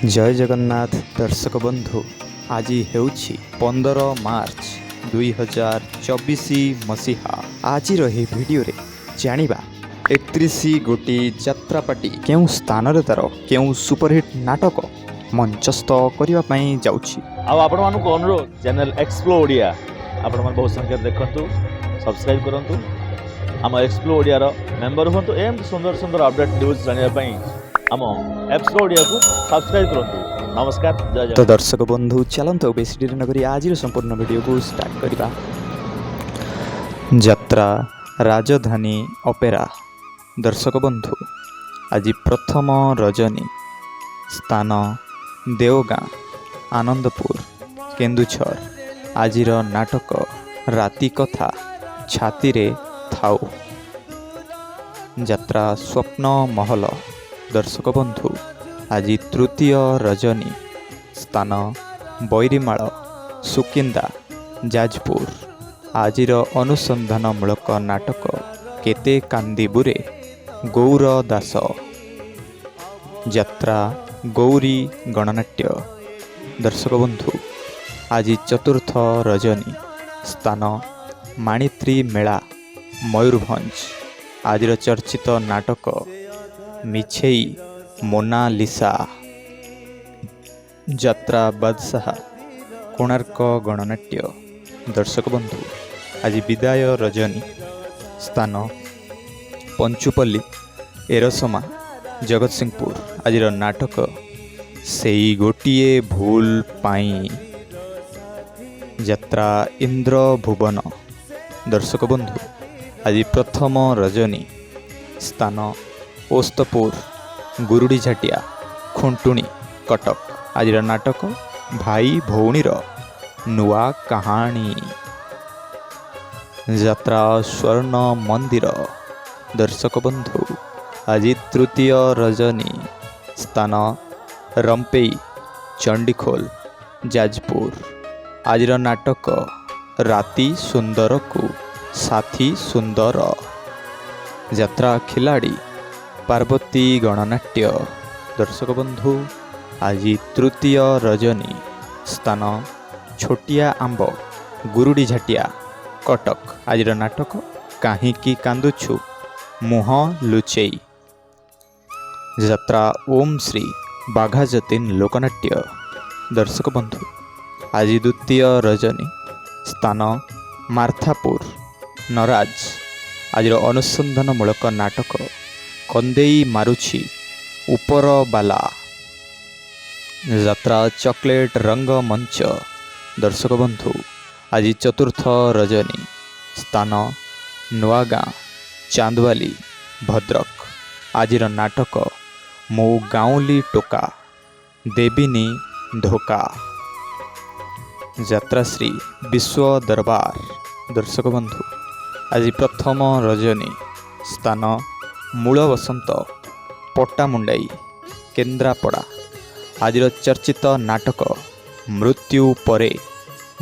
जय जगन्नाथ दर्शक बंधु आज ହେଉଛି 15 मार्च 2024 मसीहा। आज भिडियो रे जानिबा 31 गोटी यात्रापाटी केउं स्थान रे तार केउं सुपरहिट नाटक मंचस्थ करिवा पई जाउछि। आपण मानक अनुरोध चैनल एक्सप्लो ओडिया आपण मन बहुत संख्या देखंतु सब्सक्राइब करंतु आम एक्सप्लो ओडिया रो मेंबर होंतु एम सुंदर सुंदर अपडेट न्यूज जानिया पई आम एक्सप्लो ओडिया को सब्सक्राइब करंतु। नमस्कार जय जय। तो दर्शक बंधु चलंतु बेसी देरी नगरी आज संपूर्ण वीडियो को स्टार्ट करिबा। यात्रा राजधानी अपेरा। दर्शक बंधु आज प्रथम रजनी स्थान देवगां आनंदपुर केन्दुझर। आजिर नाटक राति कथा छाती रे थाउ। यात्रा स्वप्न महल। दर्शक बंधु आज तृतीय रजनी स्थान बैरीमाल सुकिंदा जाजपुर। आजिर अनुसंधानमूलक नाटक केते कांदीबुरे गौर दास। यात्रा गौरी गणनाट्य। दर्शक बंधु आज चतुर्थ रजनी स्थान माणित्री मेला मयूरभंज। आजिर चर्चित नाटक मिछेई मोनालिसा। यात्रा बादशाह कोणार्क गणनाट्य। दर्शक बंधु आज विदाय रजनी स्थान पंचुपल्ली एरसमा जगतसिंहपुर। आज नाटक सेई गोटिए भूल पाई। यात्रा इंद्र भुवन। दर्शक बंधु आज प्रथम रजनी स्थान ओस्तपुर गुरुडी झाटिया खुंटुणी कटक। आज नाटक भाई भौणीर नुआ कहानी। यात्रा स्वर्ण मंदिर। दर्शक बंधु आज तृतीय रजनी स्थान रंपेई चंडीखोल जाजपुर। आज नाटक राति सुंदर को साथी सुंदर। यात्रा खिलाड़ी पार्वती गणनाट्य। दर्शक बंधु आज तृतीय रजनी स्थान छोटिया आंब गुरुडी झाटिया कटक। आज नाटक काहींकी कांदुछु मुह लुचेई। यात्रा ओम श्री बाघा जतीन लोकनाट्य। दर्शक बंधु आज द्वितीय रजनी स्थान मार्थापुर नराज। आज अनुसंधानमूलक नाटक कंदेई मारुछि ऊपर बाला। यात्रा चॉकलेट रंग मंच। दर्शक बंधु आज चतुर्थ रजनी स्थान नुआगां चांदवाली भद्रक। आज नाटक मो गाउली टोका देविनी धोका। यात्रा श्री विश्व दरबार। दर्शक बंधु आज प्रथम रजनी स्थान मूल बसंत पट्टामुंडाई केन्द्रापड़ा। आज चर्चित नाटक मृत्यु परे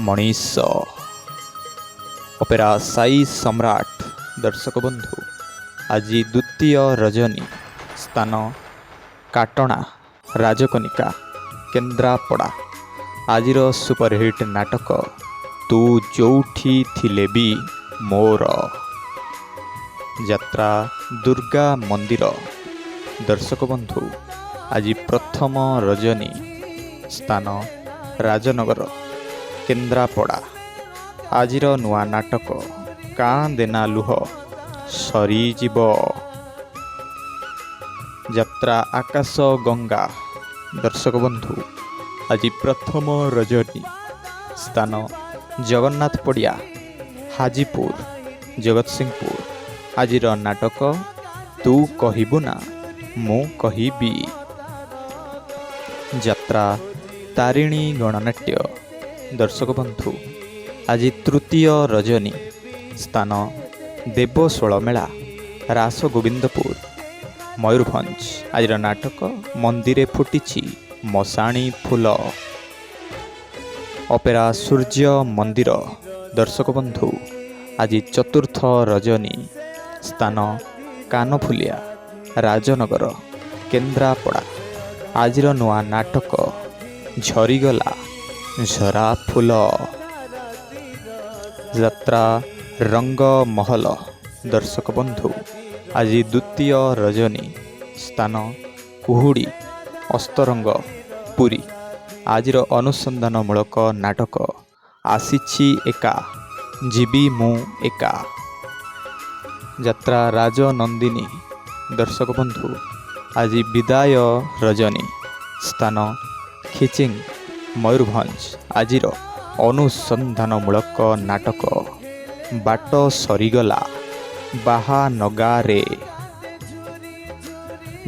मनीष अपेरा साई सम्राट। दर्शक बंधु आज द्वितीय रजनी स्थान काटना राजकनिका केन्द्रापड़ा। आज सुपरहिट नाटक तू जोठी थिले भी मोर। यात्रा दुर्गा मंदिर। दर्शक बंधु आज प्रथम रजनी स्थान राजनगर केन्द्रापड़ा। आज नुआ नाटक कां देना लुह सरीजीव। यात्रा आकाश गंगा। दर्शक बंधु आज प्रथम रजनी स्थान जगन्नाथ पड़िया हाजीपुर जगतसिंहपुर। आज नाटक तू कहिबु ना मु कहिबी। यात्रा तारिणी गणनाट्य। दर्शक बंधु आज तृतीय रजनी स्थान देवशोल मेला रास गोविंदपुर मयूरभंज। आज नाटक मंदिरे फुटिछि मशाणी फूल अपेरा सूर्य मंदिर। दर्शक बंधु आज चतुर्थ रजनी स्थान कानफुलिया राजनगर केन्द्रापड़ा। ଆଜିର ନୂଆ ନାଟକ ଝରିଗଲା ଝରା ଫୁଲ। ଯାତ୍ରା ରଙ୍ଗମହଲ। ଦର୍ଶକ ବନ୍ଧୁ, ଆଜି ଦ୍ୱିତୀୟ ରଜନୀ, ସ୍ଥାନ କୁହୁଡ଼ି, ଅସ୍ତରଙ୍ଗ, ପୁରୀ। ଆଜିର ଅନୁସନ୍ଧାନମୂଳକ ନାଟକ ଆସିଛି ଏକା, ଯିବି ମୁଁ ଏକା। ଯାତ୍ରା ରାଜନନ୍ଦିନୀ। ଦର୍ଶକ ବନ୍ଧୁ, ଆଜି ବିଦାୟ ରଜନୀ, ସ୍ଥାନ ଖିଚିଙ୍ଗ, ମୟୂରଭଞ୍ଜ। ଆଜିର ଅନୁସନ୍ଧାନମୂଳକ ନାଟକ ବାଟ ସରିଗଲା ବାହାନଗାରେ।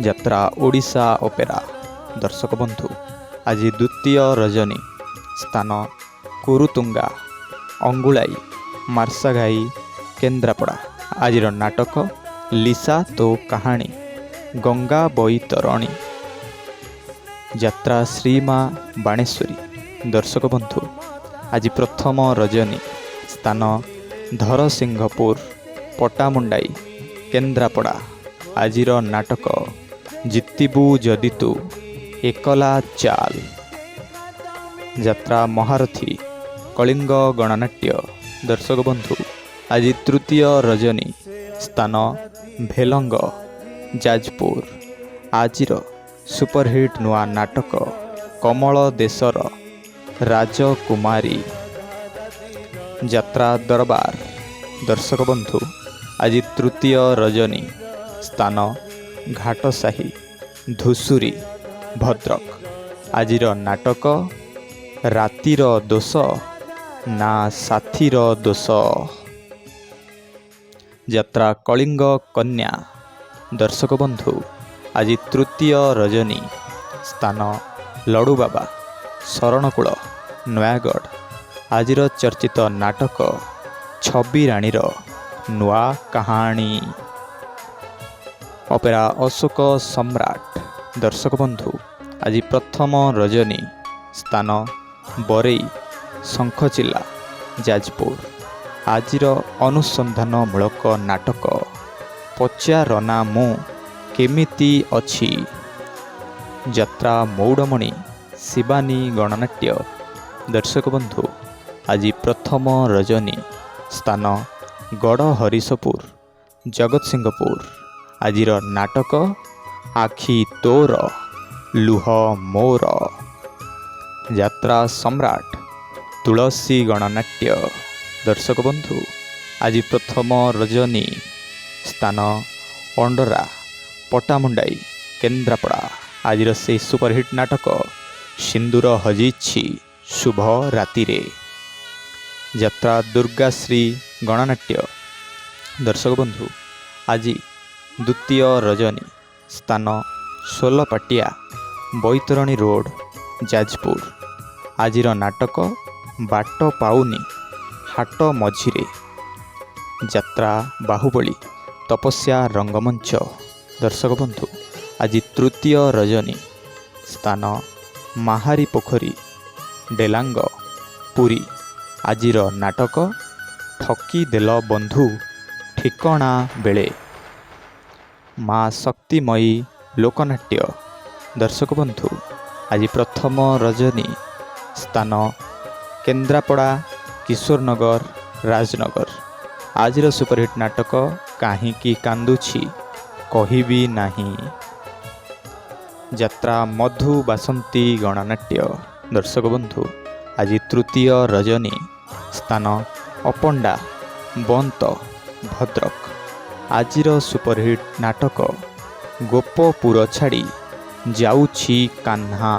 ଯାତ୍ରା ଓଡ଼ିଶା ଅପେରା। ଦର୍ଶକ ବନ୍ଧୁ, ଆଜି ଦ୍ୱିତୀୟ ରଜନୀ, ସ୍ଥାନ କୁରୁତୁଙ୍ଗା, ଅଙ୍ଗୁଳାଇ, ମାର୍ଶାଘାଇ, କେନ୍ଦ୍ରାପଡ଼ା। ଆଜିର ନାଟକ ଲିସା ତୋ କାହାଣୀ, ଗଙ୍ଗା ବୈତରଣୀ। ଯାତ୍ରା ଶ୍ରୀମା ବାଣେଶ୍ୱରୀ। ଦର୍ଶକ ବନ୍ଧୁ, ଆଜି ପ୍ରଥମ ରଜନୀ, ସ୍ଥାନ ଧରସିଂହପୁର, ପଟ୍ଟାମୁଣ୍ଡାଇ, କେନ୍ଦ୍ରାପଡ଼ା। ଆଜିର ନାଟକ ଜିତିବୁ ଯଦି ତୁ, ଏକଲା ଚାଲ। ଯାତ୍ରା ମହାରଥୀ, କଳିଙ୍ଗ ଗଣନାଟ୍ୟ। ଦର୍ଶକ ବନ୍ଧୁ, ଆଜି ତୃତୀୟ ରଜନୀ, ସ୍ଥାନ ଭେଲଙ୍ଗ, ଯାଜପୁର। ଆଜିର ସୁପରହିଟ୍ ନୂଆ ନାଟକ କମଳ ଦେଶର ରାଜକୁମାରୀ। ଯାତ୍ରା ଦରବାର। ଦର୍ଶକ ବନ୍ଧୁ, ଆଜି ତୃତୀୟ ରଜନୀ, ସ୍ଥାନ ଘାଟସାହି, ଧୂସୁରୀ, ଭଦ୍ରକ। ଆଜିର ନାଟକ ରାତିର ଦୋଷ ନା ସାଥିର ଦୋଷ। ଯାତ୍ରା କଳିଙ୍ଗ କନ୍ୟା। ଦର୍ଶକ ବନ୍ଧୁ, ଆଜି ତୃତୀୟ ରଜନୀ, ସ୍ଥାନ ଲଡ଼ୁବାବା, ଶରଣକୂଳ, ନୟାଗଡ଼। ଆଜିର ଚର୍ଚ୍ଚିତ ନାଟକ ଛବିରାଣୀର ନୂଆ କାହାଣୀ। ଅପେରା ଅଶୋକ ସମ୍ରାଟ। ଦର୍ଶକ ବନ୍ଧୁ, ଆଜି ପ୍ରଥମ ରଜନୀ, ସ୍ଥାନ ବରେଇ, ଶଙ୍ଖଚିଲା, ଯାଜପୁର। ଆଜିର ଅନୁସନ୍ଧାନମୂଳକ ନାଟକ ପଚାରନା ମୁଁ କେମିତି ଅଛି। ଯାତ୍ରା ମୌଡ଼ମଣି, ଶିବାନୀ ଗଣନାଟ୍ୟ। ଦର୍ଶକ ବନ୍ଧୁ, ଆଜି ପ୍ରଥମ ରଜନୀ, ସ୍ଥାନ ଗଡ଼ହରିଶପୁର, ଜଗତସିଂହପୁର। ଆଜିର ନାଟକ ଆଖି ତୋର ଲୁହ ମୋର। ଯାତ୍ରା ସମ୍ରାଟ, ତୁଳସୀ ଗଣନାଟ୍ୟ। ଦର୍ଶକ ବନ୍ଧୁ, ଆଜି ପ୍ରଥମ ରଜନୀ, ସ୍ଥାନ ଅଣ୍ଡରା, ପଟ୍ଟାମୁଣ୍ଡାଇ, କେନ୍ଦ୍ରାପଡ଼ା। ଆଜିର ସେହି ସୁପରହିଟ୍ ନାଟକ ସିନ୍ଦୁର ହଜିଛି ଶୁଭ ରାତିରେ। ଯାତ୍ରା ଦୁର୍ଗାଶ୍ରୀ ଗଣନାଟ୍ୟ। ଦର୍ଶକ ବନ୍ଧୁ, ଆଜି ଦ୍ୱିତୀୟ ରଜନୀ, ସ୍ଥାନ ସୋଲପାଟିଆ, ବୈତରଣୀ ରୋଡ଼, ଯାଜପୁର। ଆଜିର ନାଟକ ବାଟ ପାଉନି ହାଟ ମଝିରେ। ଯାତ୍ରା ବାହୁବଳୀ, ତପସ୍ୟା ରଙ୍ଗମଞ୍ଚ। ଦର୍ଶକ ବନ୍ଧୁ, ଆଜି ତୃତୀୟ ରଜନୀ, ସ୍ଥାନ ମାହାରୀ ପୋଖରୀ, ଡେଲାଙ୍ଗ, ପୁରୀ। ଆଜିର ନାଟକ ଠକି ଦେଲ ବନ୍ଧୁ ଠିକଣା ବେଳେ। ମା ଶକ୍ତିମୟୀ ଲୋକନାଟ୍ୟ। ଦର୍ଶକ ବନ୍ଧୁ, ଆଜି ପ୍ରଥମ ରଜନୀ, ସ୍ଥାନ କେନ୍ଦ୍ରାପଡ଼ା, କିଶୋରନଗର, ରାଜନଗର। ଆଜିର ସୁପରହିଟ୍ ନାଟକ କାହିଁକି କାନ୍ଦୁଛି କହିବି ନାହିଁ। ଯାତ୍ରା ମଧୁ ବାସନ୍ତୀ ଗଣନାଟ୍ୟ। ଦର୍ଶକ ବନ୍ଧୁ, ଆଜି ତୃତୀୟ ରଜନୀ, ସ୍ଥାନ ଅପଣ୍ଡା, ବନ୍ତ, ଭଦ୍ରକ। ଆଜିର ସୁପରହିଟ୍ ନାଟକ ଗୋପପୁର ଛାଡ଼ି ଯାଉଛି କାହ୍ନା।